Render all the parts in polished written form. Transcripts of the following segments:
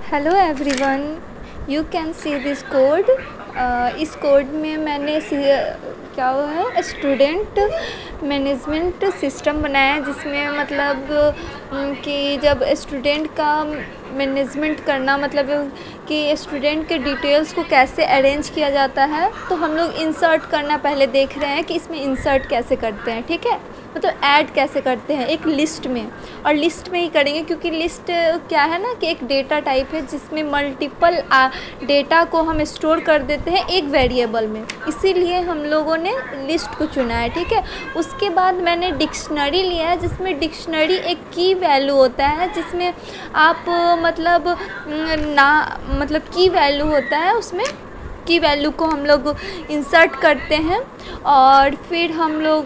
Hello everyone, you can see this code. इस code में मैंने क्या हुआ है स्टूडेंट मैनेजमेंट सिस्टम बनाया है, जिसमें मतलब कि जब स्टूडेंट का मैनेजमेंट करना मतलब कि स्टूडेंट के डिटेल्स को कैसे अरेंज किया जाता है, तो हम लोग इंसर्ट करना पहले देख रहे हैं कि इसमें इंसर्ट कैसे करते हैं। ठीक है, मतलब ऐड कैसे करते हैं एक लिस्ट में, और लिस्ट में ही करेंगे क्योंकि लिस्ट क्या है ना कि एक डेटा टाइप है जिसमें मल्टीपल डेटा को हम स्टोर कर देते हैं एक वेरिएबल में, इसीलिए हम लोगों ने लिस्ट को चुना है। ठीक है, उसके बाद मैंने डिक्शनरी लिया है, जिसमें डिक्शनरी एक की वैल्यू होता है, जिसमें आप मतलब की वैल्यू होता है, उसमें की वैल्यू को हम लोग इंसर्ट करते हैं। और फिर हम लोग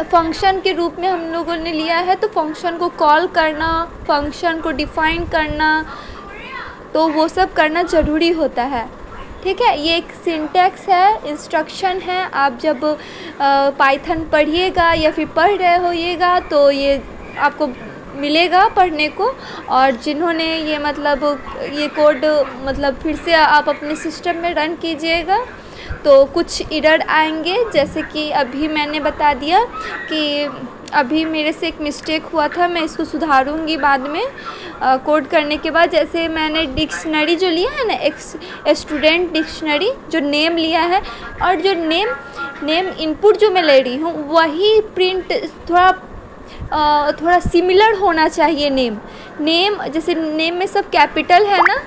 फंक्शन के रूप में हम लोगों ने लिया है, तो फंक्शन को कॉल करना, फंक्शन को डिफ़ाइन करना, तो वो सब करना ज़रूरी होता है। ठीक है, ये एक सिंटैक्स है, इंस्ट्रक्शन है। आप जब पाइथन पढ़िएगा या फिर पढ़ रहे होइएगा तो ये आपको मिलेगा पढ़ने को। और जिन्होंने ये मतलब ये कोड मतलब फिर से आप अपने सिस्टम में रन कीजिएगा तो कुछ एरर आएंगे, जैसे कि अभी मैंने बता दिया कि अभी मेरे से एक मिस्टेक हुआ था, मैं इसको सुधारूंगी बाद में कोड करने के बाद। जैसे मैंने डिक्शनरी जो लिया है ना, एक स्टूडेंट डिक्शनरी जो नेम लिया है, और जो नेम इनपुट जो मैं ले रही हूँ वही प्रिंट थोड़ा सिमिलर होना चाहिए। नेम जैसे नेम में सब कैपिटल है ना,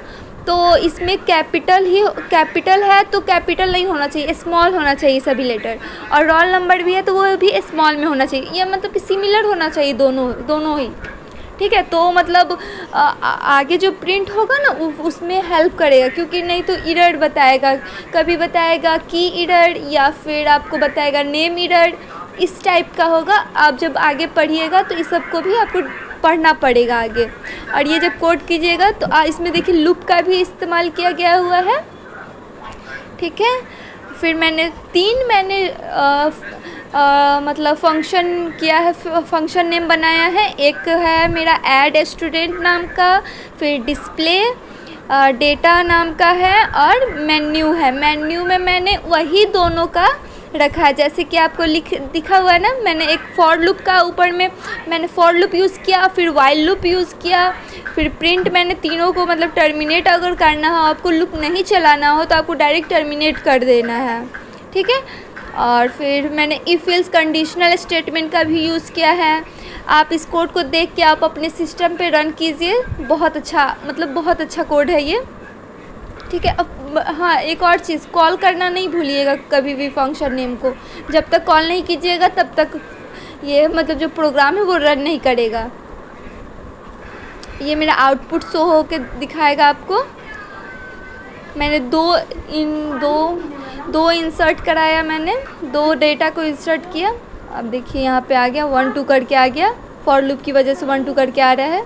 तो इसमें कैपिटल है तो कैपिटल नहीं होना चाहिए, स्मॉल होना चाहिए सभी लेटर। और रोल नंबर भी है तो वो भी स्मॉल में होना चाहिए, ये मतलब कि सिमिलर होना चाहिए दोनों ही। ठीक है, तो मतलब आगे जो प्रिंट होगा ना उसमें हेल्प करेगा, क्योंकि नहीं तो एरर बताएगा, कभी बताएगा की एरर या फिर आपको बताएगा नेम एरर, इस टाइप का होगा। आप जब आगे पढ़िएगा तो इस सब को भी आपको पढ़ना पड़ेगा आगे। और ये जब कोड कीजिएगा तो इसमें देखिए लूप का भी इस्तेमाल किया गया हुआ है। ठीक है, फिर मैंने मतलब फंक्शन किया है, फंक्शन नेम बनाया है। एक है मेरा ऐड स्टूडेंट नाम का, फिर डिस्प्ले डेटा नाम का है, और मेन्यू है। मेन्यू में मैंने वही दोनों का रखा है, जैसे कि आपको दिखा हुआ है ना। मैंने एक फॉर लूप का ऊपर में मैंने फॉर लूप यूज़ किया, फिर वाइल लूप यूज़ किया, फिर प्रिंट मैंने तीनों को मतलब टर्मिनेट अगर करना हो, आपको लूप नहीं चलाना हो तो आपको डायरेक्ट टर्मिनेट कर देना है। ठीक है, और फिर मैंने इफ एल्स कंडीशनल स्टेटमेंट का भी यूज़ किया है। आप इस कोड को देख के आप अपने सिस्टम पे रन कीजिए, बहुत अच्छा कोड है ये। ठीक है, अब हाँ एक और चीज़, कॉल करना नहीं भूलिएगा कभी भी फंक्शन नेम को। जब तक कॉल नहीं कीजिएगा तब तक ये मतलब जो प्रोग्राम है वो रन नहीं करेगा। ये मेरा आउटपुट शो होके दिखाएगा आपको। मैंने दो इंसर्ट कराया, मैंने 2 डेटा को इंसर्ट किया। अब देखिए यहाँ पे आ गया 1 2 करके आ गया, फॉर लूप की वजह से 1 2 करके आ रहा है।